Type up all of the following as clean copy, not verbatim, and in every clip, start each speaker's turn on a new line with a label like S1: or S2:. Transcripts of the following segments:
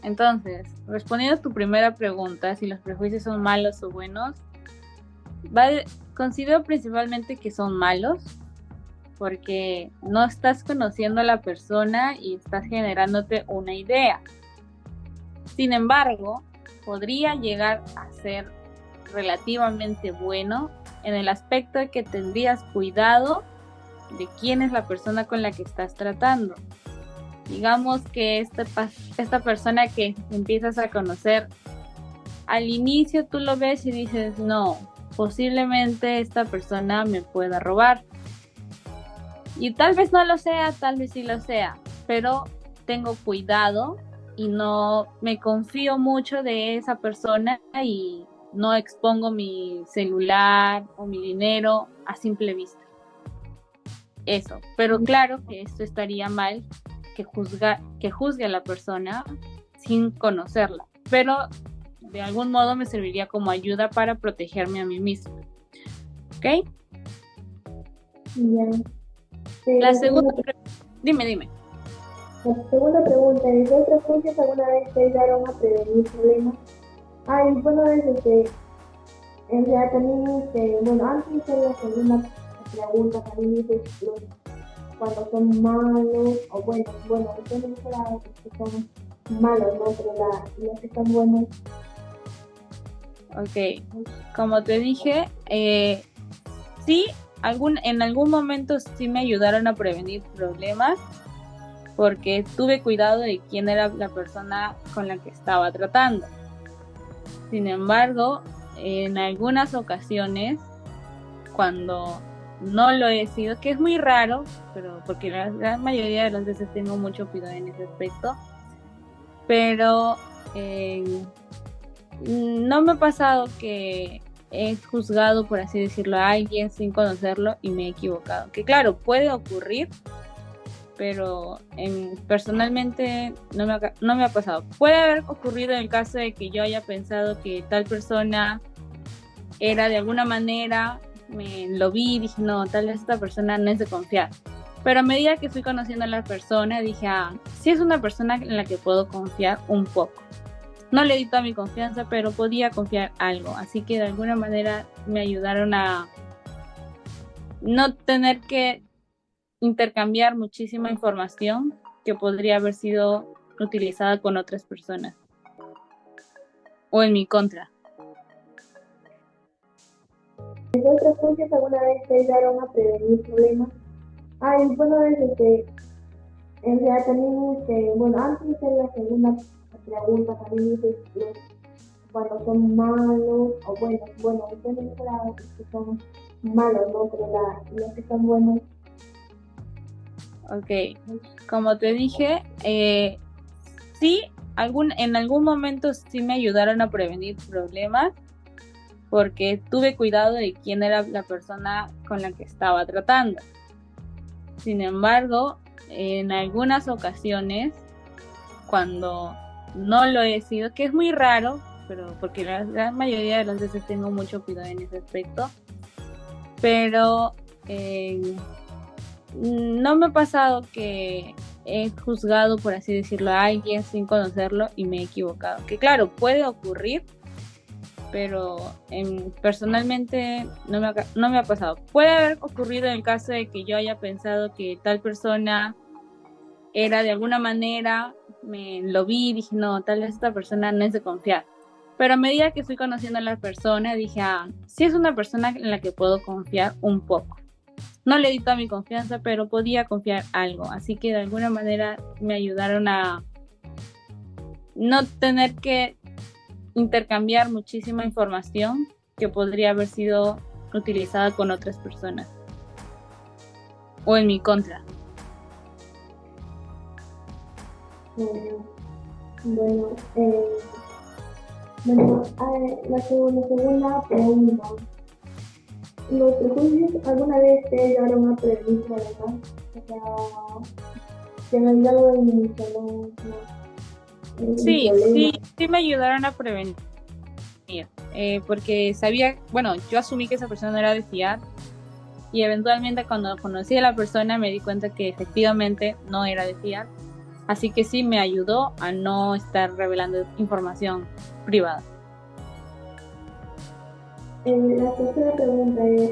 S1: Entonces, respondiendo a tu primera pregunta, si los prejuicios son malos o buenos, considero principalmente que son malos, porque no estás conociendo a la persona y estás generándote una idea. Sin embargo, podría llegar a ser relativamente bueno en el aspecto de que tendrías cuidado de quién es la persona con la que estás tratando. Digamos que esta persona que empiezas a conocer, al inicio tú lo ves y dices, no, posiblemente esta persona me pueda robar. Y tal vez no lo sea, tal vez sí lo sea, pero tengo cuidado y no me confío mucho de esa persona y no expongo mi celular o mi dinero a simple vista. Eso, pero claro que esto estaría mal que juzgue a la persona sin conocerla, pero de algún modo me serviría como ayuda para protegerme a mí mismo. ¿Ok?
S2: Ya.
S1: La
S2: La
S1: segunda,
S2: segunda,
S1: dime.
S2: la segunda pregunta es, ¿los prejuicios alguna vez te ayudaron a prevenir problemas? Ay, bueno, en realidad también, bueno, antes de la segunda pregunta también dices cuando son malos, o bueno, depende de la que son malos, ¿no? Pero los que son buenos,
S1: Ok, como te dije, sí, en algún momento sí me ayudaron a prevenir problemas porque tuve cuidado de quién era la persona con la que estaba tratando. Sin embargo, en algunas ocasiones, cuando no lo he sido, que es muy raro, pero porque la gran mayoría de las veces tengo mucho cuidado en ese aspecto, pero no me ha pasado que he juzgado, por así decirlo, a alguien sin conocerlo y me he equivocado. Que claro, puede ocurrir, pero personalmente no me ha pasado. Puede haber ocurrido en el caso de que yo haya pensado que tal persona era de alguna manera, me lo vi y dije, no, tal vez esta persona no es de confiar. Pero a medida que fui conociendo a la persona, dije, sí es una persona en la que puedo confiar un poco. No le di toda mi confianza, pero podía confiar algo. Así que de alguna manera me ayudaron a no tener que intercambiar muchísima información que podría haber sido utilizada con otras personas o en mi contra.
S2: ¿los prejuicios alguna vez te ayudaron a prevenir problemas? Ay, bueno, en realidad también, bueno, antes de la segunda pregunta también dices cuando son malos, o bueno, depende de la que son malos, ¿no? Pero los que son buenos,
S1: Ok, como te dije, sí, en algún momento sí me ayudaron a prevenir problemas porque tuve cuidado de quién era la persona con la que estaba tratando. Sin embargo, en algunas ocasiones, cuando no lo he sido, que es muy raro, pero porque la gran mayoría de las veces tengo mucho cuidado en ese aspecto, pero no me ha pasado que he juzgado, por así decirlo, a alguien sin conocerlo y me he equivocado. Que claro, puede ocurrir, pero personalmente no me ha pasado. Puede haber ocurrido en el caso de que yo haya pensado que tal persona era de alguna manera, me lo vi y dije, no, tal vez esta persona no es de confiar. Pero a medida que fui conociendo a la persona, dije, sí es una persona en la que puedo confiar un poco. No le di toda mi confianza, pero podía confiar algo. Así que de alguna manera me ayudaron a no tener que intercambiar muchísima información que podría haber sido utilizada con otras personas o en mi contra.
S2: eh, bueno, bueno, la segunda pregunta. ¿Los prejuicios alguna vez te ayudaron a prevenir problemas? O sea, te han ayudado en
S1: Sí,
S2: problemas.
S1: sí me ayudaron a prevenir, porque sabía, bueno, yo asumí que esa persona no era de fiar y eventualmente cuando conocí a la persona me di cuenta que efectivamente no era de fiar Así que sí me ayudó a no estar revelando información privada.
S2: La tercera pregunta es,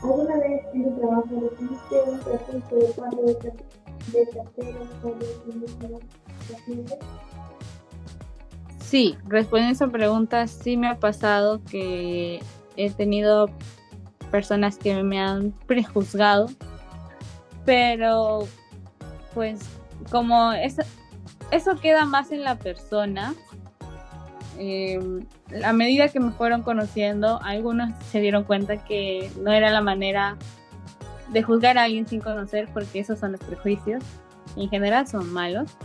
S2: ¿alguna vez en tu trabajo recibiste un prejuicio de parte de terceros sobre tu mismo paciente?
S1: Sí, respondiendo a esa pregunta, sí me ha pasado que he tenido personas que me han prejuzgado, pero pues como eso queda más en la persona. A medida que me fueron conociendo, algunos se dieron cuenta que no era la manera de juzgar a alguien sin conocer, porque esos son los prejuicios. En general son malos,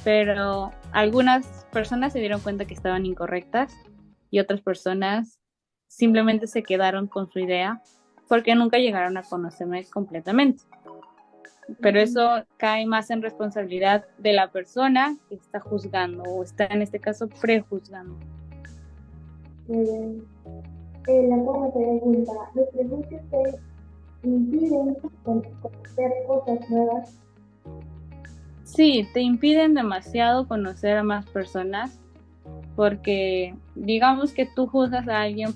S1: pero algunas personas se dieron cuenta que estaban incorrectas y otras personas simplemente se quedaron con su idea porque nunca llegaron a conocerme completamente. Pero eso cae más en responsabilidad de la persona que está juzgando o está en este caso prejuzgando.
S2: La cuarta pregunta, ¿los prejuicios te impiden conocer cosas nuevas?
S1: Sí, te impiden demasiado conocer a más personas porque digamos que tú juzgas a alguien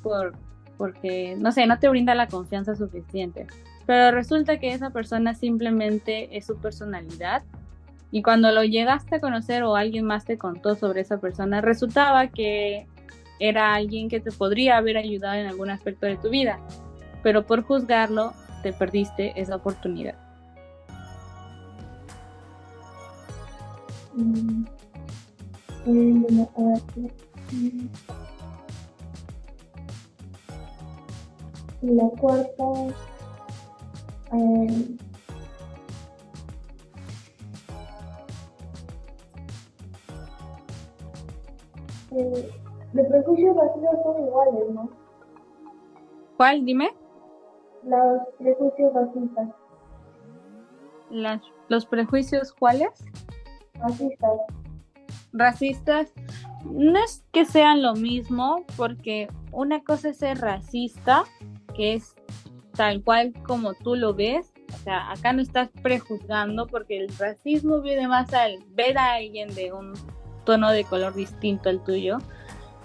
S1: porque, no sé, no te brinda la confianza suficiente, pero resulta que esa persona simplemente es su personalidad y cuando lo llegaste a conocer o alguien más te contó sobre esa persona, resultaba que era alguien que te podría haber ayudado en algún aspecto de tu vida, pero por juzgarlo te perdiste esa oportunidad.
S2: Bueno, a ver, la cuarta, los prejuicios vacíos son iguales, ¿no?
S1: ¿Cuál? Dime.
S2: Los prejuicios racistas.
S1: ¿Los prejuicios cuáles?
S2: Racistas.
S1: Racistas, no es que sean lo mismo, porque una cosa es ser racista, que es tal cual como tú lo ves, o sea, acá no estás prejuzgando, porque el racismo viene más al ver a alguien de un tono de color distinto al tuyo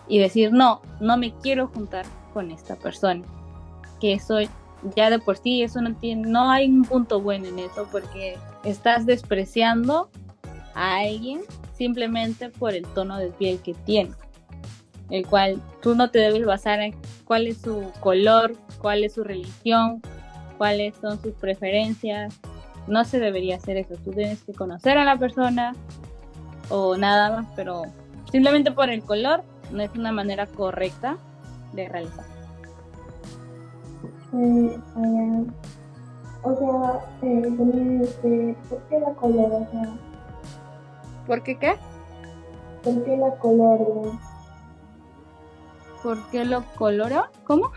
S1: y decir, no me quiero juntar con esta persona, que eso ya de por sí, eso no hay un punto bueno en eso, porque estás despreciando a alguien simplemente por el tono de piel que tiene, el cual tú no te debes basar en cuál es su color, cuál es su religión, cuáles son sus preferencias. No se debería hacer eso. Tú tienes que conocer a la persona o nada más, pero simplemente por el color no es una manera correcta de realizar.
S2: O sea, también, ¿por qué la color? O sea,
S1: ¿Por qué qué?
S2: ¿por qué la color?
S1: ¿Por qué lo coloro? ¿Cómo?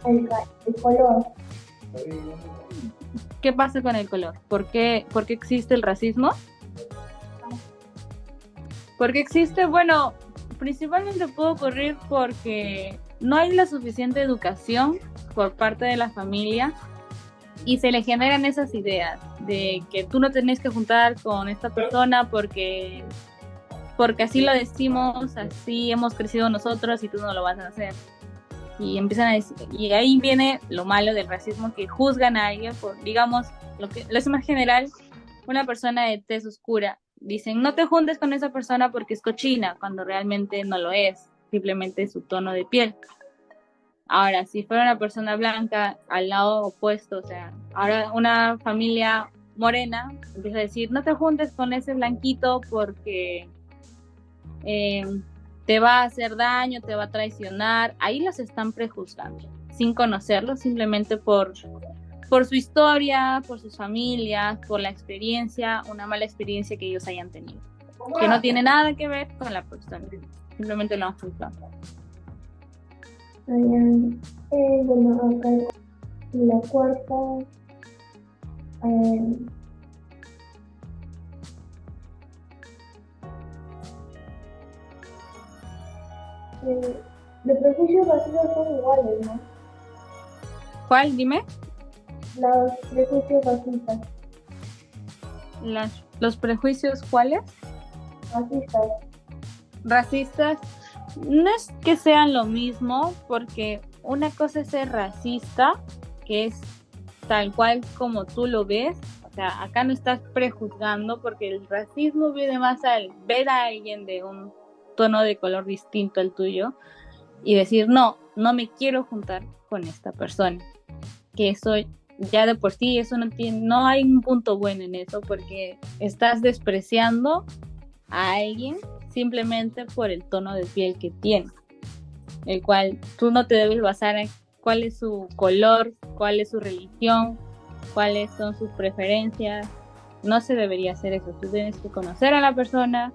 S2: El color.
S1: ¿Qué pasa con el color? ¿Por qué existe el racismo? Porque existe, bueno, principalmente puede ocurrir porque no hay la suficiente educación por parte de la familia y se le generan esas ideas de que tú no tenés que juntar con esta persona porque así lo decimos, así hemos crecido nosotros y tú no lo vas a hacer. Y empiezan a decir, y ahí viene lo malo del racismo, que juzgan a alguien por, digamos, lo es más general, una persona de tez oscura. Dicen, no te juntes con esa persona porque es cochina, cuando realmente no lo es, simplemente es su tono de piel. Ahora, si fuera una persona blanca al lado opuesto, o sea, ahora una familia morena empieza a decir, no te juntes con ese blanquito porque te va a hacer daño, te va a traicionar. Ahí los están prejuzgando, sin conocerlos, simplemente por su historia, por sus familias, por la experiencia, una mala experiencia que ellos hayan tenido, que no tiene nada que ver con la persona, simplemente lo han juzgado.
S2: Bueno, acá la cuarta, los prejuicios vacíos son iguales, ¿no?
S1: ¿Cuál? Dime.
S2: Los prejuicios racistas.
S1: Los ¿Los prejuicios cuáles?
S2: Racistas.
S1: Racistas, no es que sean lo mismo, porque una cosa es ser racista, que es tal cual como tú lo ves. O sea, acá no estás prejuzgando, porque el racismo viene más al ver a alguien de un tono de color distinto al tuyo y decir, no, no me quiero juntar con esta persona. Que eso ya de por sí, eso no hay un punto bueno en eso, porque estás despreciando a alguien simplemente por el tono de piel que tiene, el cual tú no te debes basar en cuál es su color, cuál es su religión, cuáles son sus preferencias. No se debería hacer eso. Tú tienes que conocer a la persona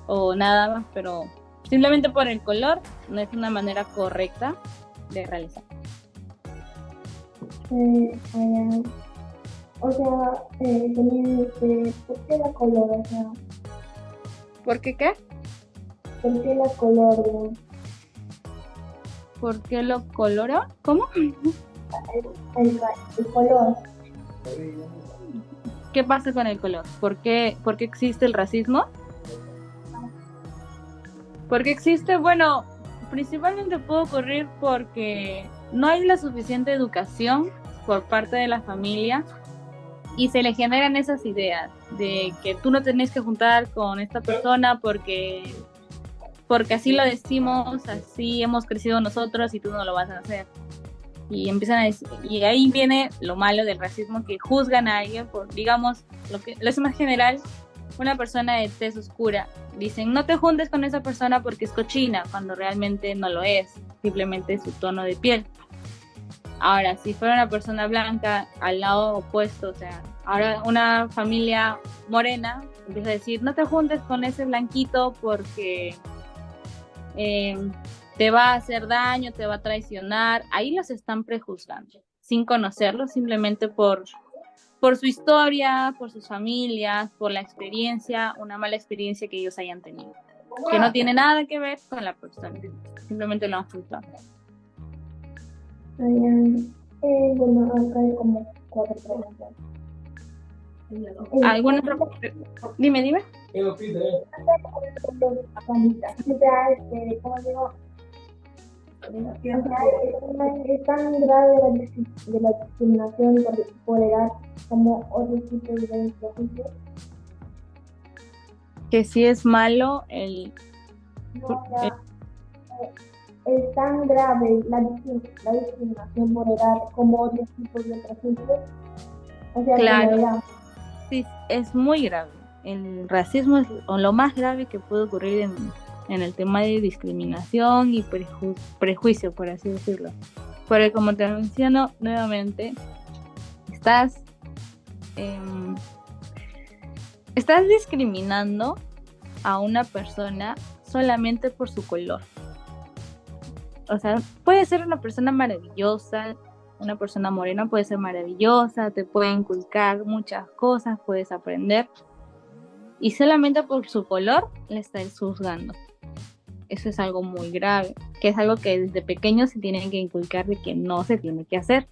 S1: o nada más, pero simplemente por el color no es una manera correcta de realizar.
S2: O sea, también, ¿por qué la color? O sea,
S1: ¿Por qué qué?
S2: ¿por qué la color?
S1: ¿Por qué lo colora? ¿Cómo?
S2: El color.
S1: ¿Qué pasa con el color? ¿Por qué existe el racismo? ¿Por qué existe? Bueno, principalmente puede ocurrir porque no hay la suficiente educación por parte de la familia y se le generan esas ideas de que tú no tenés que juntar con esta persona porque así lo decimos, así hemos crecido nosotros y tú no lo vas a hacer. Y empiezan a decir, y ahí viene lo malo del racismo, que juzgan a alguien por, digamos, lo es más general, una persona de tez oscura. Dicen, no te juntes con esa persona porque es cochina, cuando realmente no lo es, simplemente es su tono de piel. Ahora, si fuera una persona blanca, al lado opuesto, o sea, ahora una familia morena empieza a decir, no te juntes con ese blanquito porque te va a hacer daño, te va a traicionar. Ahí los están prejuzgando, sin conocerlos, simplemente por su historia, por sus familias, por la experiencia, una mala experiencia que ellos hayan tenido, que no tiene nada que ver con la persona, simplemente lo han juzgado.
S2: Bueno, acá hay como 4 preguntas.
S1: ¿Alguna otra? Dime.
S2: ¿Cómo digo? Es tan grave la discriminación por edad como otros tipos de prejuicios.
S1: Que sí es malo
S2: es tan grave la discriminación por edad como otros tipos de prejuicios. O sea,
S1: claro,
S2: por edad.
S1: Sí, es muy grave. El racismo es lo más grave que puede ocurrir en el tema de discriminación y prejuicio, por así decirlo. Porque como te menciono nuevamente, estás discriminando a una persona solamente por su color. O sea, puede ser una persona maravillosa, una persona morena puede ser maravillosa, te puede inculcar muchas cosas, puedes aprender, y solamente por su color le estás juzgando. Eso es algo muy grave, que es algo que desde pequeño se tienen que inculcar de que no se tiene que hacer.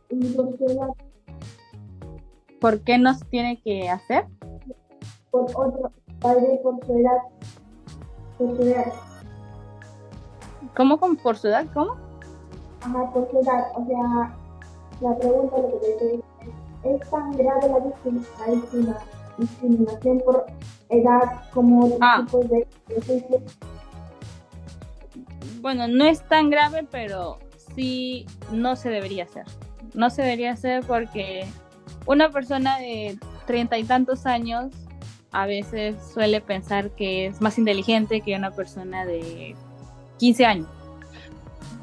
S2: ¿Y por qué edad?
S1: ¿Por qué no se tiene que hacer?
S2: Por otro padre, por su edad. Por su edad.
S1: ¿Cómo por su edad? ¿Cómo?
S2: Ajá, por su edad. O sea, la pregunta lo que te estoy diciendo es tan grave la discriminación por edad como otros tipos de prejuicios.
S1: Bueno, no es tan grave, pero sí no se debería hacer. No se debería hacer porque una persona de 30 y tantos años a veces suele pensar que es más inteligente que una persona de 15 años,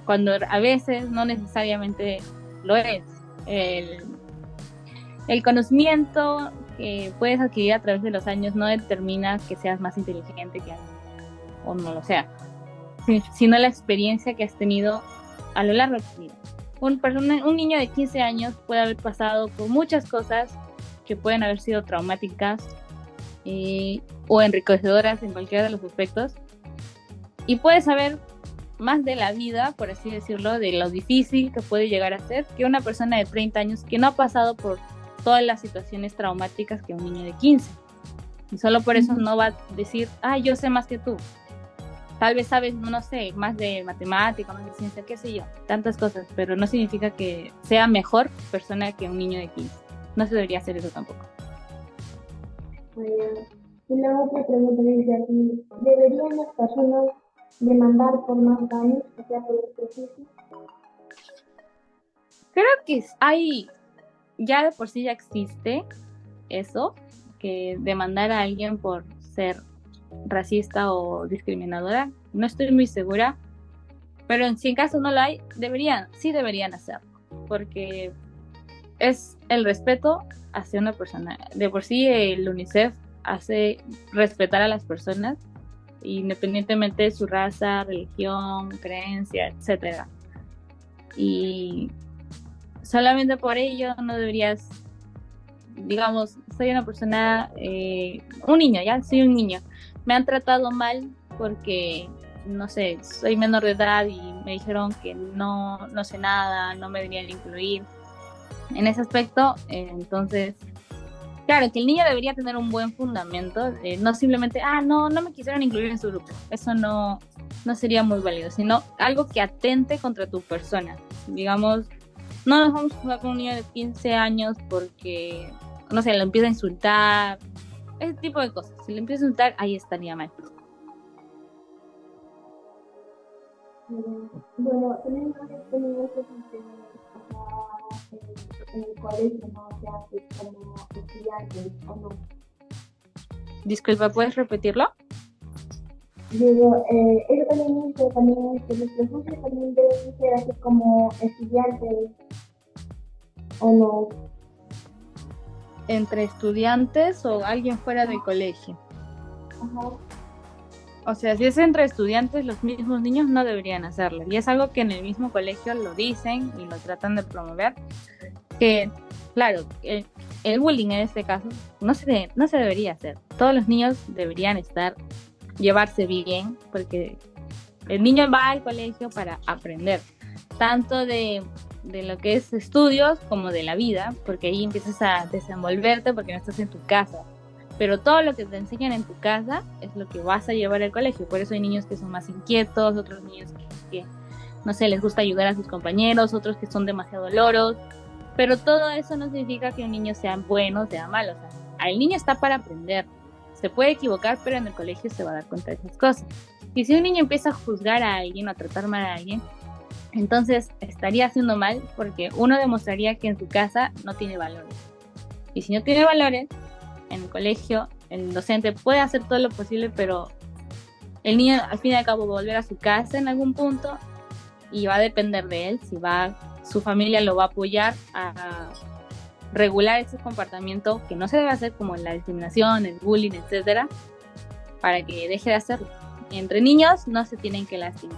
S1: cuando a veces no necesariamente lo es. El conocimiento que puedes adquirir a través de los años no determina que seas más inteligente que alguien, o no lo sea, sino la experiencia que has tenido a lo largo de tu vida. Un niño de 15 años puede haber pasado por muchas cosas que pueden haber sido traumáticas o enriquecedoras en cualquiera de los aspectos, y puede saber más de la vida, por así decirlo, de lo difícil que puede llegar a ser, que una persona de 30 años que no ha pasado por todas las situaciones traumáticas que un niño de 15. Y solo por eso no va a decir, yo sé más que tú. Tal vez sabes, no sé, más de matemática, más de ciencia, qué sé yo, tantas cosas, pero no significa que sea mejor persona que un niño de 15. No se debería hacer eso tampoco.
S2: Y la otra pregunta dice aquí, ¿deberían las personas demandar por más daños, o sea, por el prejuicio?
S1: Creo que ya de por sí ya existe eso, que demandar a alguien por ser racista o discriminadora. No estoy muy segura, pero si en caso no lo hay, sí deberían hacerlo, porque es el respeto hacia una persona. De por sí el UNICEF hace respetar a las personas independientemente de su raza, religión, creencia, etcétera. Y solamente por ello no deberías, digamos, soy una persona, un niño, soy un niño, me han tratado mal porque, no sé, soy menor de edad y me dijeron que no sé nada, no me deberían incluir en ese aspecto. Entonces, claro, que el niño debería tener un buen fundamento, no simplemente, no me quisieron incluir en su grupo, eso no sería muy válido, sino algo que atente contra tu persona. Digamos, no nos vamos a jugar con un niño de 15 años porque, no sé, lo empieza a insultar, ese tipo de cosas. Si lo empieza a insultar, ahí estaría mal.
S2: Bueno, también tenido en el colegio, ¿no? O sea, como estudiantes, ¿o no?
S1: Disculpa, ¿puedes repetirlo?
S2: Digo, eso también dice, los prejuicios también deben ser así como estudiantes, ¿o no?
S1: ¿Entre estudiantes o alguien fuera del colegio?
S2: Ajá.
S1: O sea, si es entre estudiantes, los mismos niños no deberían hacerlo. Y es algo que en el mismo colegio lo dicen y lo tratan de promover. Que, claro, el bullying en este caso no se debería hacer. Todos los niños deberían llevarse bien, porque el niño va al colegio para aprender, tanto de lo que es estudios como de la vida, porque ahí empiezas a desenvolverte porque no estás en tu casa. Pero todo lo que te enseñan en tu casa es lo que vas a llevar al colegio. Por eso hay niños que son más inquietos, otros niños que no sé, les gusta ayudar a sus compañeros, otros que son demasiado loros. Pero todo eso no significa que un niño sea bueno o sea malo. O sea, el niño está para aprender. Se puede equivocar, pero en el colegio se va a dar cuenta de esas cosas. Y si un niño empieza a juzgar a alguien o a tratar mal a alguien, entonces estaría haciendo mal, porque uno demostraría que en su casa no tiene valores. Y si no tiene valores, en el colegio, el docente puede hacer todo lo posible, pero el niño al fin y al cabo va a volver a su casa en algún punto y va a depender de él si su familia lo va a apoyar a regular ese comportamiento que no se debe hacer, como la discriminación, el bullying, etcétera, para que deje de hacerlo. Entre niños no se tienen que lastimar.